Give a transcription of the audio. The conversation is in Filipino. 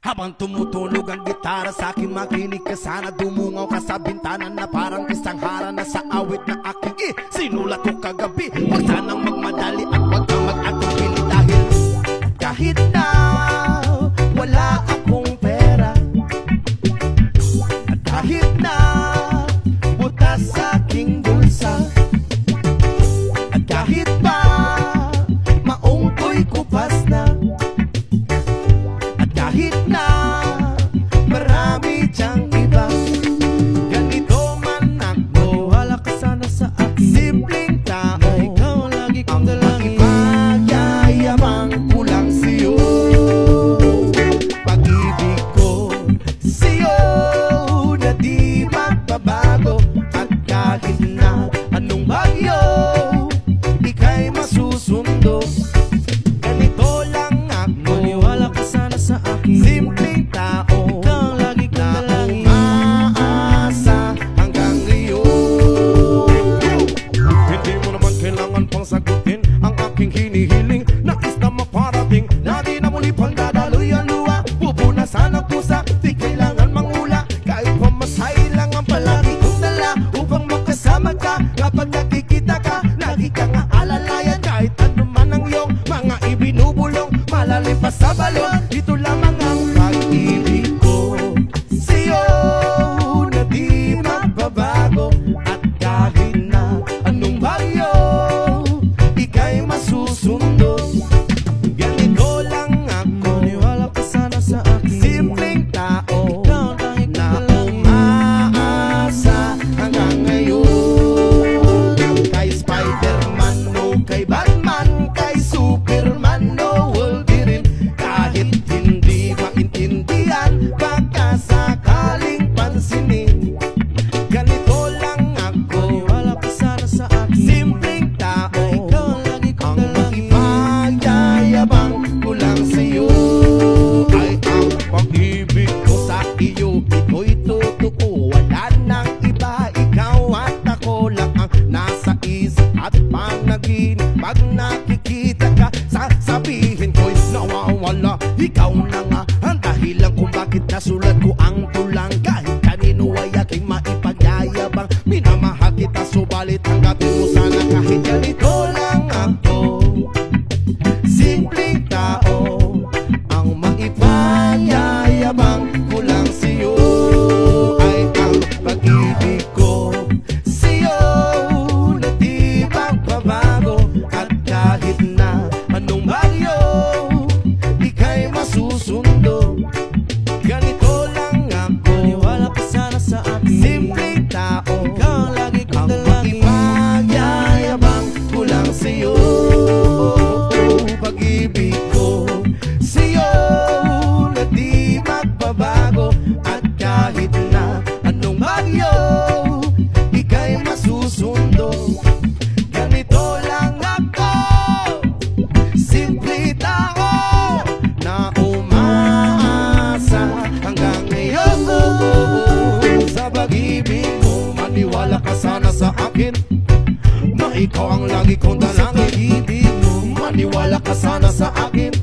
Habang tumutunog ang gitara sa akin, makinig ka sana. Dumungaw ka sa bintana na parang isang harana sa awit na aking sinulat ko kagabi. Huwag sanang magmadali at huwag kang mag-atubili dahil kahit na wala akong pera, at kahit na butas sa aking bulsa, at kahit pa maong ko'y kupas na, at kahit na marami diyang iba, ganito man ako, wala ka sana sa akin. Simpleng tao na ikaw ang lagi kong dalangin. Magyayabang ko lang sa'yo, pag-ibig ko sa'yo na di magbabago. At kahit na anong bagyo, ika'y masusundo. Ganito lang ako, maniwala ka sana sa akin. Simpleng tao, ikaw ang lagi kong dalangin, umaasa hanggang ngayon. Hindi mo naman kailangan pang sagutin ang aking hinihiling. Nais na maparating na di na muli pang dadaloy ang luha. Pupunasan ang pusa, di kailangan mangula. Kahit pamasahe lang ang palagi kong dala upang makasama ka. Kapag nakikita ka, lagi kang aalalayan. Kahit ano man ang iyong mga ibinubulong, malalim pa sa balon, dito lamang ang pag-ibig ko sa'yo na di magbabago. At kahit na anong bagyo, ika'y masusundo. Ganito lang ako, maniwala ka sana sa akin. Simpleng tao, ikaw ang tanging na umaasa hanggang ngayon. Kay Spider-Man o kay Batman, kay Superman o Wolverine, kahit hindi maintindihan, baka sakaling pansinin. Ganito lang ako, maniwala ka sana sa akin. Simpleng tao, ikaw ang lagi kong dalangin, magyayabang ko lang sa'yo. Ay ang pag-ibig ko sa iyo, ito'y totoo, wala nang iba. Ikaw at ako lang ang nasa isip at panaginip. Pag nakikita ka, sasabihin ko'y nawawala. Ikaw na nga ang dahilan kung bakit nasulat ko ang tulang. Kahit kanino ay aking maipagyayabang, minamahal kita, subalit tanggapin mo sana kahit ganito lang ako. Simpleng tao, ang maipagyayabang ko lang sa'yo. Ay ang pag-ibig ko sa'yo na di magbabago. At kahit na anong bagyo, ika'y masusundo. Ganito lang ako, maniwala ka sana sa akin. Simpleng tao, ikaw ang lagi kong dalangin, magyayabang ko lang sa'yo. Pag-ibig ko sa'yo na di magbabago. At kahit na anong bagyo, ika'y masusundo. Ganito lang ako, simple tao na umaasa hanggang ngayon. Sa pag-ibig mo, maniwala ka sana sa akin, na ikaw ang lagi kong dalangin. Maniwala ka sana sa akin,